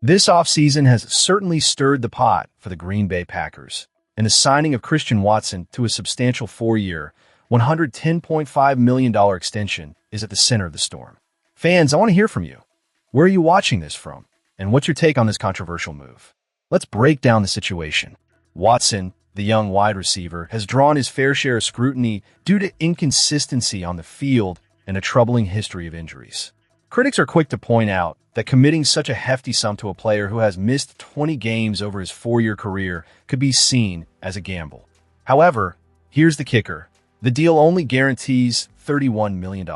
This offseason has certainly stirred the pot for the Green Bay Packers, and the signing of Christian Watson to a substantial 4-year, $110.5 million extension is at the center of the storm. Fans, I want to hear from you. Where are you watching this from? And what's your take on this controversial move? Let's break down the situation. Watson, the young wide receiver, has drawn his fair share of scrutiny due to inconsistency on the field and a troubling history of injuries. Critics are quick to point out that committing such a hefty sum to a player who has missed 20 games over his 4-year career could be seen as a gamble. However, here's the kicker. The deal only guarantees $31 million.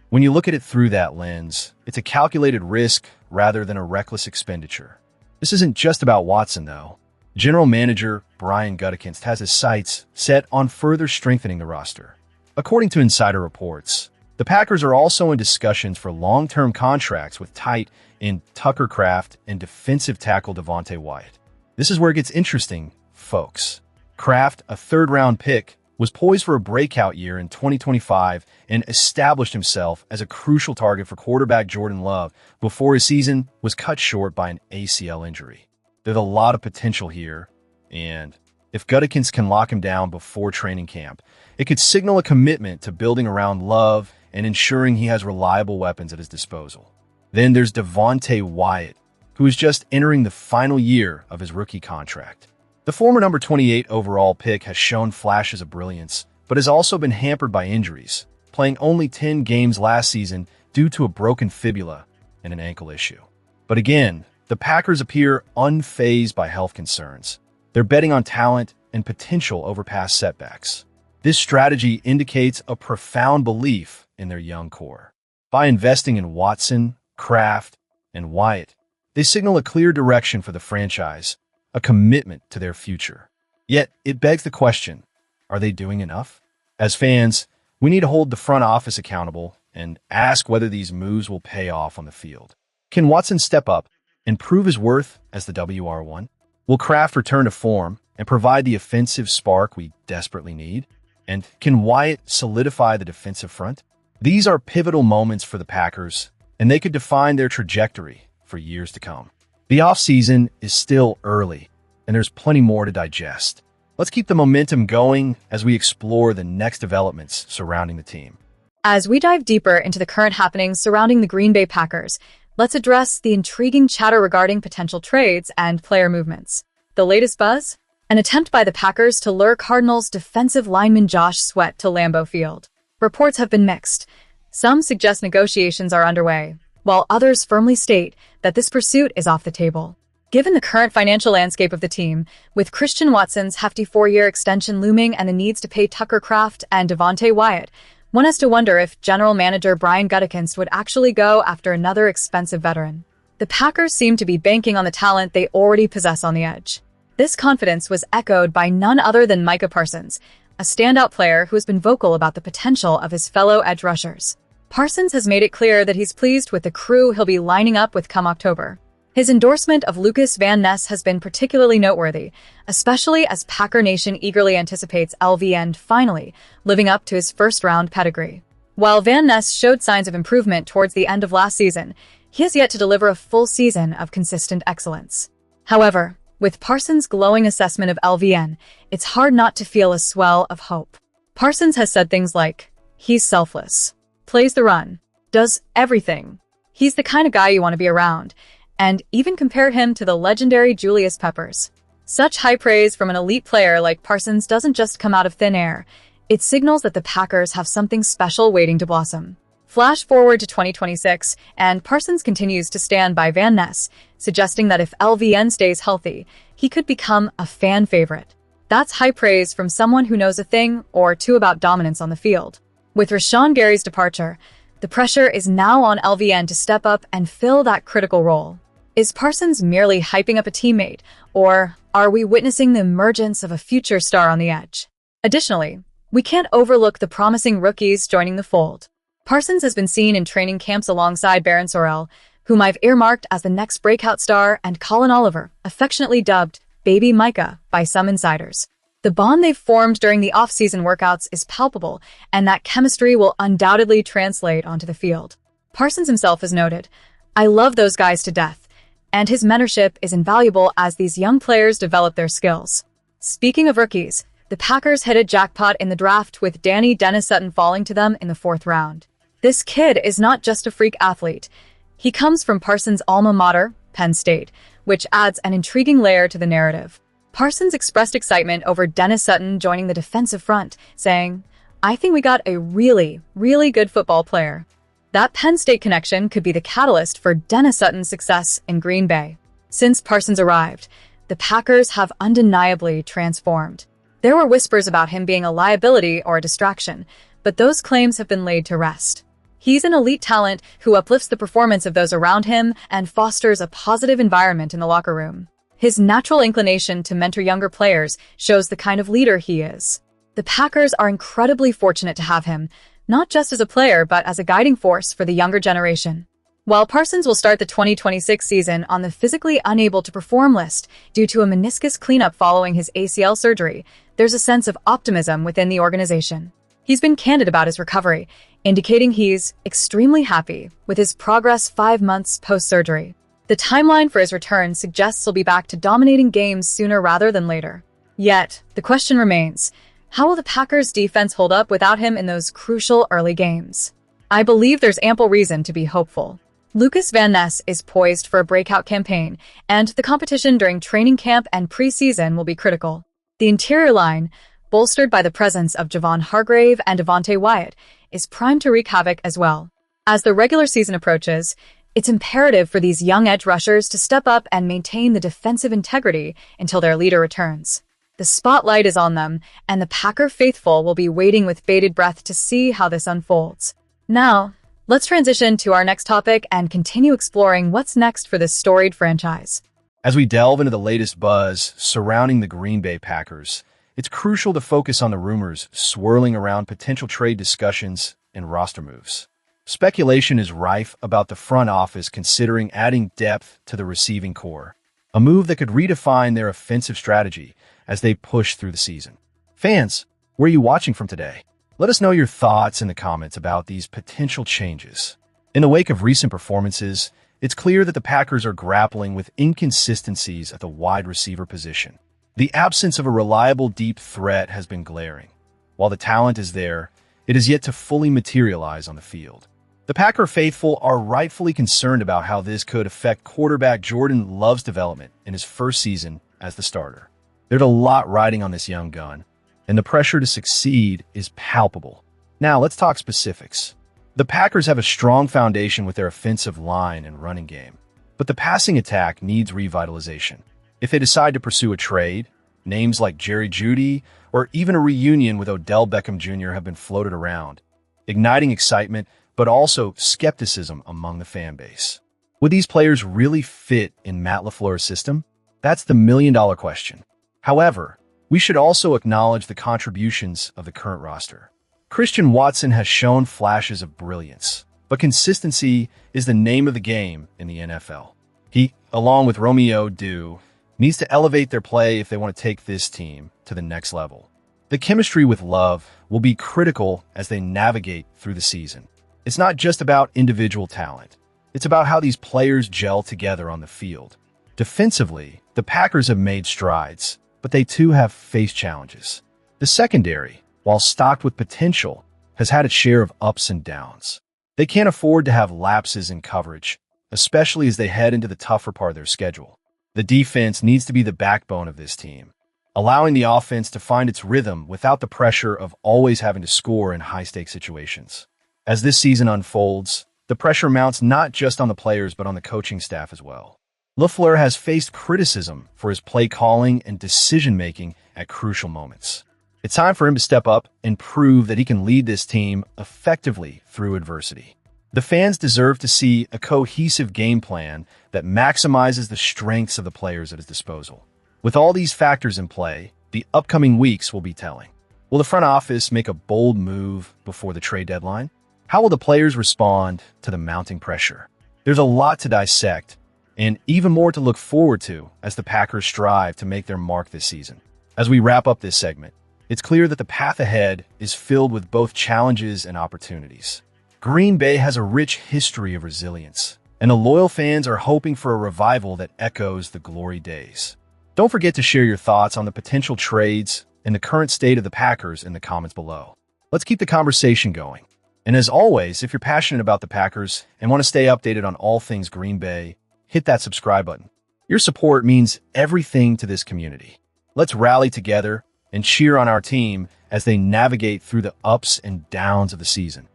When you look at it through that lens, it's a calculated risk rather than a reckless expenditure. This isn't just about Watson, though. General Manager Brian Gutekunst has his sights set on further strengthening the roster. According to insider reports, the Packers are also in discussions for long-term contracts with tight end Tucker Kraft and defensive tackle Devonte Wyatt. This is where it gets interesting, folks. Kraft, a third-round pick, was poised for a breakout year in 2025 and established himself as a crucial target for quarterback Jordan Love before his season was cut short by an ACL injury. There's a lot of potential here, and if Gutekunst can lock him down before training camp, it could signal a commitment to building around Love and ensuring he has reliable weapons at his disposal. Then there's Devonte Wyatt, who is just entering the final year of his rookie contract. The former number 28 overall pick has shown flashes of brilliance, but has also been hampered by injuries, playing only 10 games last season due to a broken fibula and an ankle issue. But again, the Packers appear unfazed by health concerns. They're betting on talent and potential over past setbacks. This strategy indicates a profound belief in their young core. By investing in Watson, Kraft, and Wyatt, they signal a clear direction for the franchise, a commitment to their future. Yet, it begs the question, are they doing enough? As fans, we need to hold the front office accountable and ask whether these moves will pay off on the field. Can Watson step up and prove his worth as the WR1? Will Kraft return to form and provide the offensive spark we desperately need? And can Wyatt solidify the defensive front? These are pivotal moments for the Packers, and they could define their trajectory for years to come. The offseason is still early, and there's plenty more to digest. Let's keep the momentum going as we explore the next developments surrounding the team. As we dive deeper into the current happenings surrounding the Green Bay Packers, let's address the intriguing chatter regarding potential trades and player movements. The latest buzz? An attempt by the Packers to lure Cardinals defensive lineman Josh Sweat to Lambeau Field. Reports have been mixed. Some suggest negotiations are underway, while others firmly state that this pursuit is off the table. Given the current financial landscape of the team, with Christian Watson's hefty 4-year extension looming and the needs to pay Tucker Kraft and Devonte Wyatt, one has to wonder if General Manager Brian Gutekunst would actually go after another expensive veteran. The Packers seem to be banking on the talent they already possess on the edge. This confidence was echoed by none other than Micah Parsons, a standout player who has been vocal about the potential of his fellow edge rushers. Parsons has made it clear that he's pleased with the crew he'll be lining up with come October. His endorsement of Lukas Van Ness has been particularly noteworthy, especially as Packer Nation eagerly anticipates LVN-Finally living up to his first-round pedigree. While Van Ness showed signs of improvement towards the end of last season, he has yet to deliver a full season of consistent excellence. However, with Parsons' glowing assessment of LVN, it's hard not to feel a swell of hope. Parsons has said things like, "He's selfless, plays the run, does everything. He's the kind of guy you want to be around," and even compared him to the legendary Julius Peppers. Such high praise from an elite player like Parsons doesn't just come out of thin air. It signals that the Packers have something special waiting to blossom. Flash forward to 2026, and Parsons continues to stand by Van Ness, suggesting that if LVN stays healthy, he could become a fan favorite. That's high praise from someone who knows a thing or two about dominance on the field. With Rashan Gary's departure, the pressure is now on LVN to step up and fill that critical role. Is Parsons merely hyping up a teammate, or are we witnessing the emergence of a future star on the edge? Additionally, we can't overlook the promising rookies joining the fold. Parsons has been seen in training camps alongside Barron Sorrell, whom I've earmarked as the next breakout star, and Colin Oliver, affectionately dubbed Baby Micah by some insiders. The bond they've formed during the off-season workouts is palpable, and that chemistry will undoubtedly translate onto the field. Parsons himself has noted, "I love those guys to death. and his mentorship is invaluable as these young players develop their skills. Speaking of rookies, the Packers hit a jackpot in the draft with Dennis Sutton falling to them in the 4th round. This kid is not just a freak athlete. He comes from Parsons' alma mater, Penn State, which adds an intriguing layer to the narrative. Parsons expressed excitement over Dennis Sutton joining the defensive front, saying, "I think we got a really, really good football player." That Penn State connection could be the catalyst for Dennis Sutton's success in Green Bay. Since Parsons arrived, the Packers have undeniably transformed. There were whispers about him being a liability or a distraction, but those claims have been laid to rest. He's an elite talent who uplifts the performance of those around him and fosters a positive environment in the locker room. His natural inclination to mentor younger players shows the kind of leader he is. The Packers are incredibly fortunate to have him, not just as a player but as a guiding force for the younger generation. While Parsons will start the 2026 season on the physically unable to perform list due to a meniscus cleanup following his ACL surgery, there's a sense of optimism within the organization. He's been candid about his recovery, indicating he's extremely happy with his progress 5 months post-surgery. The timeline for his return suggests he'll be back to dominating games sooner rather than later. Yet, the question remains, how will the Packers' defense hold up without him in those crucial early games? I believe there's ample reason to be hopeful. Lukas Van Ness is poised for a breakout campaign, and the competition during training camp and preseason will be critical. The interior line, bolstered by the presence of Javon Hargrave and Devonte Wyatt, is primed to wreak havoc as well. As the regular season approaches, it's imperative for these young edge rushers to step up and maintain the defensive integrity until their leader returns. The spotlight is on them, and the Packer faithful will be waiting with bated breath to see how this unfolds. Now, let's transition to our next topic and continue exploring what's next for this storied franchise. As we delve into the latest buzz surrounding the Green Bay Packers, it's crucial to focus on the rumors swirling around potential trade discussions and roster moves. Speculation is rife about the front office considering adding depth to the receiving core, a move that could redefine their offensive strategy as they push through the season. Fans, where are you watching from today? Let us know your thoughts in the comments about these potential changes. In the wake of recent performances, it's clear that the Packers are grappling with inconsistencies at the wide receiver position. The absence of a reliable deep threat has been glaring. While the talent is there, it is yet to fully materialize on the field. The Packer faithful are rightfully concerned about how this could affect quarterback Jordan Love's development in his first season as the starter. There's a lot riding on this young gun, and the pressure to succeed is palpable. Now, let's talk specifics. The Packers have a strong foundation with their offensive line and running game, but the passing attack needs revitalization. If they decide to pursue a trade, names like Jeudy or even a reunion with Odell Beckham Jr. have been floated around, igniting excitement but also skepticism among the fan base. Would these players really fit in Matt LaFleur's system? That's the million-dollar question. However, we should also acknowledge the contributions of the current roster. Christian Watson has shown flashes of brilliance, but consistency is the name of the game in the NFL. He, along with Romeo Dew, needs to elevate their play if they want to take this team to the next level. The chemistry with Love will be critical as they navigate through the season. It's not just about individual talent. It's about how these players gel together on the field. Defensively, the Packers have made strides, but they too have faced challenges. The secondary, while stocked with potential, has had its share of ups and downs. They can't afford to have lapses in coverage, especially as they head into the tougher part of their schedule. The defense needs to be the backbone of this team, allowing the offense to find its rhythm without the pressure of always having to score in high-stakes situations. As this season unfolds, the pressure mounts not just on the players but on the coaching staff as well. LaFleur has faced criticism for his play calling and decision-making at crucial moments. It's time for him to step up and prove that he can lead this team effectively through adversity. The fans deserve to see a cohesive game plan that maximizes the strengths of the players at his disposal. With all these factors in play, the upcoming weeks will be telling. Will the front office make a bold move before the trade deadline? How will the players respond to the mounting pressure? There's a lot to dissect, and even more to look forward to as the Packers strive to make their mark this season. As we wrap up this segment, it's clear that the path ahead is filled with both challenges and opportunities. Green Bay has a rich history of resilience, and the loyal fans are hoping for a revival that echoes the glory days. Don't forget to share your thoughts on the potential trades and the current state of the Packers in the comments below. Let's keep the conversation going. And as always, if you're passionate about the Packers and want to stay updated on all things Green Bay, hit that subscribe button. Your support means everything to this community. Let's rally together and cheer on our team as they navigate through the ups and downs of the season.